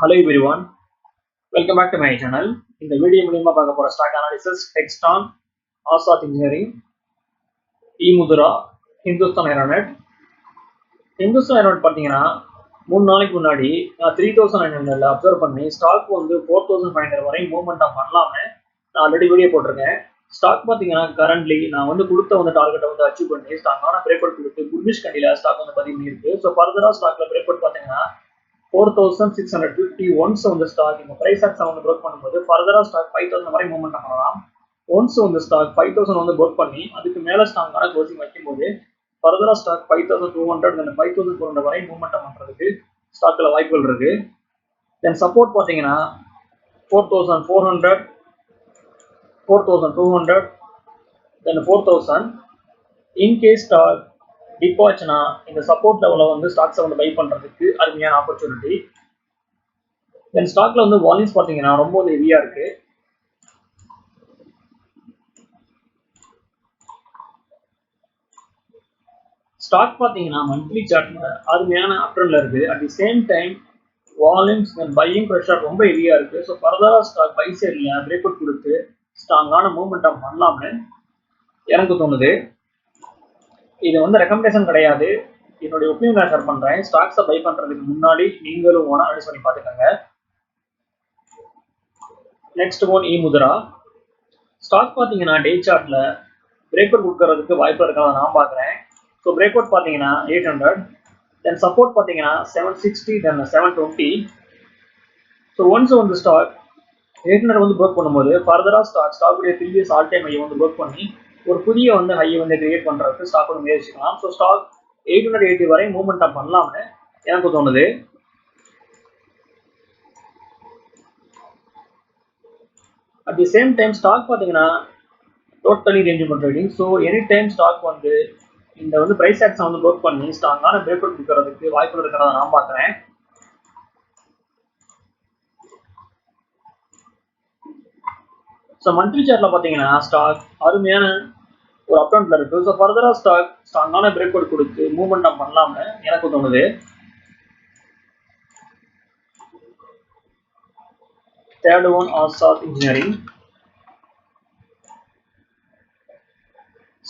Hello everyone, welcome back to my channel. இந்த video மூலமா பார்க்க போற ஸ்டாக் அனாலிசிஸ் டெக்ஸ்டான், ஆசாத் இன்ஜினியரிங், ஈமுதுரா, ஹிந்துஸ்தான் ஏரோநாட். ஹிந்துஸ்தான் ஏரோநாட் பார்த்தீங்கன்னா 3 நாளைக்கு முன்னாடி நான் 3900ல அப்சர்வ் பண்ணி ஸ்டாக் வந்து 4500 வரை மூவ்மெண்ட் பண்ணலாம்னு நான் ஆல்ரெடி வீடியோ போட்டிருக்கேன். ஸ்டாக் பார்த்தீங்கன்னா கரண்ட்லி நான் வந்து கொடுத்த டார்கெட்டை வந்து அச்சீவ் பண்ணி ஸ்டாக்கான பிரேக் அவுட் கொடுத்து புல்லிஷ் கண்டியில் ஸ்டாக் வந்து பதிவு பண்ணியிருக்கு. ஸோ ஃபர்தராக ஸ்டாக்ல பிரேக் அவுட் பார்த்தீங்கன்னா 4650 ஒன்ஸ் வந்து ஸ்டாக் இந்த பிரைஸ் ஆக்ஷன் வந்து ப்ரோக் பண்ணும்போது ஃபர்தரா ஸ்டாக் 5000 வரை மூவ்மெண்ட் பண்ணலாம். ஒன்ஸ் வந்து ஸ்டாக் 5000 வந்து ப்ரோக் பண்ணி அதுக்கு மேல ஸ்டாக்கான க்ளோசிங் வைக்கும்போது ஃபர்தரா ஸ்டாக் 5200 and 5400 வரை மூவ்மெண்ட் பண்றதுக்கு ஸ்டாக்ல வாய்ப்புகள் இருக்கு. தென் சப்போர்ட் பாத்தீங்கன்னா 4400, 4200, then 4000. இன்கேஸ் ஸ்டாக் டிப் ஆச்சுன்னா இந்த சப்போர்ட் லெவல வந்து ஸ்டாக்ஸை வந்து பை பண்றதுக்கு அருமையான ஆப்பர்ச்சுனிட்டி. தென் ஸ்டாக்ல வந்து வால்யூம்ஸ் பாத்தீங்கன்னா ரொம்ப ஹெவியா இருக்கு. ஸ்டாக் பாத்தீங்கன்னா மந்த்லி சார்ட்ல அருமையான அப்ட்ரெண்ட்ல இருக்கு. At the same time volumes and buying pressure ரொம்ப ஹெவியா இருக்கு. ஸோ ஃபர்தரா ஸ்டாக் பை சைட்ல பிரேக் அவுட் கொடுத்து ஸ்ட்ராங்கான மூவ்மெண்ட் பண்ணலாம்னு எனக்கு தோணுது. இது வந்து ரெக்கமெண்டேஷன் கிடையாது, என்னுடைய ஒப்பீனியன் நான் ஷேர் பண்றேன். ஸ்டாக்ஸை பை பண்றதுக்கு முன்னாடி நீங்களும் ஓனா அனலைஸ் பண்ணி பார்த்துக்கோங்க. Next one ஈமுதுரா. ஸ்டாக் பார்த்தீங்கன்னா டே சார்ட்ல பிரேக் அவுட் கொடுக்கறதுக்கு வாய்ப்பு இருக்கிறத நான் பார்க்குறேன். ஸோ பிரேக் அவுட் பார்த்தீங்கன்னா 800, தென் சப்போர்ட் பார்த்தீங்கன்னா 760, தென் 720. ஸோ ஒன்ஸ் வந்து ஸ்டாக் 800 வந்து ப்ரோக் பண்ணும்போது ஃபர்தரா ஸ்டாக்குடைய ப்ரீவியஸ் ஆல் டைம் ஹை வந்து ப்ரோக் பண்ணி ஒரு புதிய வந்து ஹை வந்து கிரியேட் பண்றதுக்கு ஸ்டாக் வந்து முயற்சிக்கலாம். ஸோ ஸ்டாக் 880 வரை மூவ்மெண்ட் பண்ணலாம்னு எனக்கு தோணுது. At the same time stock பார்த்தீங்கன்னா totally rangeable trading. So any time stock வந்து இந்த வந்து பிரைஸ் ஆக்ஷன் வந்து ப்ரோக் பண்ணி ஸ்ட்ராங்கான பிரேக் அவுட் கொடுக்கறதுக்கு வாய்ப்பு இருக்கிறத நான் பார்க்குறேன். ஸோ மந்த்லி சார்ட்ல பார்த்தீங்கன்னா ஸ்டாக் அருமையான ஒரு அப்ட்ரெண்ட்ல இருக்கு. ஸோ ஃபர்தரா ஸ்டாக் ஸ்ட்ராங்கான பிரேக் அவுட் கொடுத்து மூவ்மெண்ட் பண்ணலாம்னு எனக்கு தோணுது. Third one Azad Engineering.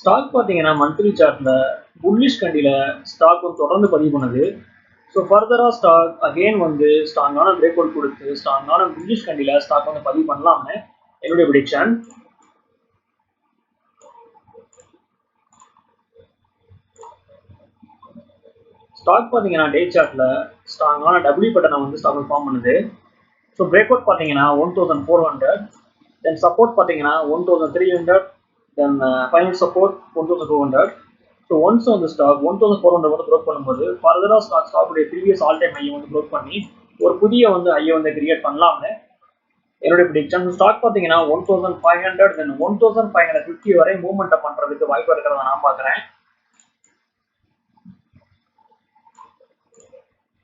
Stock பார்த்தீங்கன்னா மந்த்லி சார்ட்ல புல்லிஷ் கண்டியில ஸ்டாக் வந்து தொடர்ந்து பதிவு பண்ணுது. ஸோ ஃபர்தரா ஸ்டாக் அகெயின் வந்து ஸ்ட்ராங்கான பிரேக் அவுட் கொடுத்து ஸ்ட்ராங்கான புல்லிஷ் கண்டியில ஸ்டாக் வந்து பதிவு பண்ணலாம்னு என்னுடைய ப்ரெடிக்ஷன். ஸ்டாக் பார்த்தீங்கன்னா டே சார்ட்ல ஸ்ட்ராங்கான டபிள்யூ பட்டனை வந்து ஸ்டாக் ஃபார்ம் பண்ணுது. ஸோ பிரேக் அவுட் பார்த்தீங்கன்னா 1400, தென் சப்போர்ட் பார்த்தீங்கன்னா 1300, தென் ஃபைனல் சப்போர்ட் 1200. ஸோ ஒன்ஸ் வந்து ஸ்டாக் 1400 வந்து ப்ரோக் பண்ணும்போது ஃபர்தரா ஸ்டாக்குடைய ப்ரீவியஸ் ஆல் டைம் ஹையை வந்து ப்ரோக் பண்ணி ஒரு புதிய வந்து ஹையை வந்து கிரியேட் பண்ணலாம்னு என்னுடைய ப்ரெடிக்ஷன். ஸ்டாக் பார்த்தீங்கன்னா 1500, தென் 1550 வரை மூவ்மெண்ட் பண்றதுக்கு வாய்ப்பு இருக்கிறத நான் பார்க்குறேன்.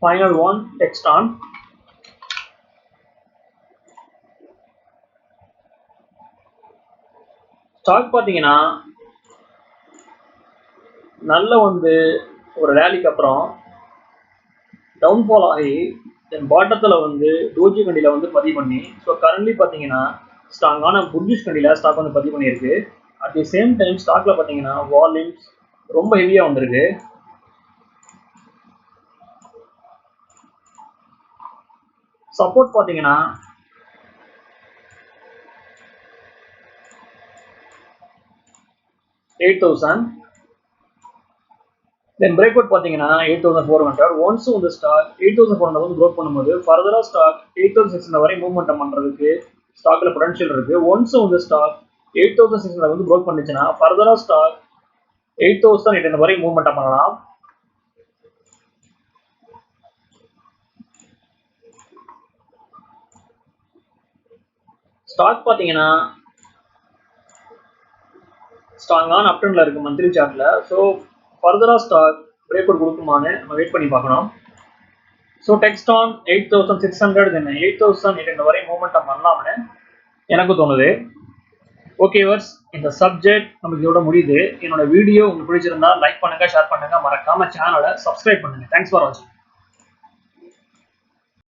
Final one டெக்ஸ்டான். ஸ்டாக் பார்த்தீங்கன்னா நல்ல வந்து ஒரு ரேலிக்கு அப்புறம் டவுன்ஃபால் ஆகி தென் பாட்டத்தில் வந்து டோஜி கண்டியில் வந்து பதிவு பண்ணி ஸோ கரண்ட்லி பார்த்தீங்கன்னா ஸ்ட்ராங்கான புல்லிஷ் கண்டியில் ஸ்டாக் வந்து பதிவு பண்ணியிருக்கு. அட் தி சேம் டைம் ஸ்டாக்ல பார்த்தீங்கன்னா வால்யூம்ஸ் ரொம்ப ஹெவியாக வந்திருக்கு. சப்போர்ட் பார்த்தீங்கன்னா 8000, தென் பிரேக் அவுட் பார்த்தீங்கன்னா 8400. ஒன்ஸ் வந்து ஸ்டாக் 8400 வந்து ப்ரோக் பண்ணும்போது ஃபர்தரா ஸ்டாக் 8600 வரை மூவ்மெண்ட் பண்றதுக்கு ஸ்டாக்ல பொட்டன்ஷியல் இருக்கு. ஒன்ஸ் வந்து ஸ்டாக் 8600 வந்து ப்ரோக் பண்ணுச்சுன்னா ஃபர்தரா ஸ்டாக் 8800 வரை மூவ்மெண்ட் பண்ணலாம். ஸ்டாக் பார்த்தீங்கன்னா ஸ்ட்ராங்கான அப்ட்ரெண்ட்ல இருக்கு மந்த்லி சார்ட்ல. ஸோ ஃபர்தரா ஸ்டாக் பிரேக் அவுட் கொடுக்குமான்னு நம்ம வெயிட் பண்ணி பார்க்கணும். ஸோ டெக்ஸ்டான் 8600, தென் 8800 வரை மூவ்மெண்ட் பண்ணலாம்னு எனக்கு தோணுது. ஓகே வர்ஸ், இந்த சப்ஜெக்ட் நமக்கு இதோட முடியுது. என்னோட வீடியோ உங்களுக்கு பிடிச்சிருந்தா லைக் பண்ணுங்க, ஷேர் பண்ணுங்க, மறக்காம சேனலை சப்ஸ்கிரைப் பண்ணுங்க. தேங்க்ஸ் ஃபார் வாட்சிங்.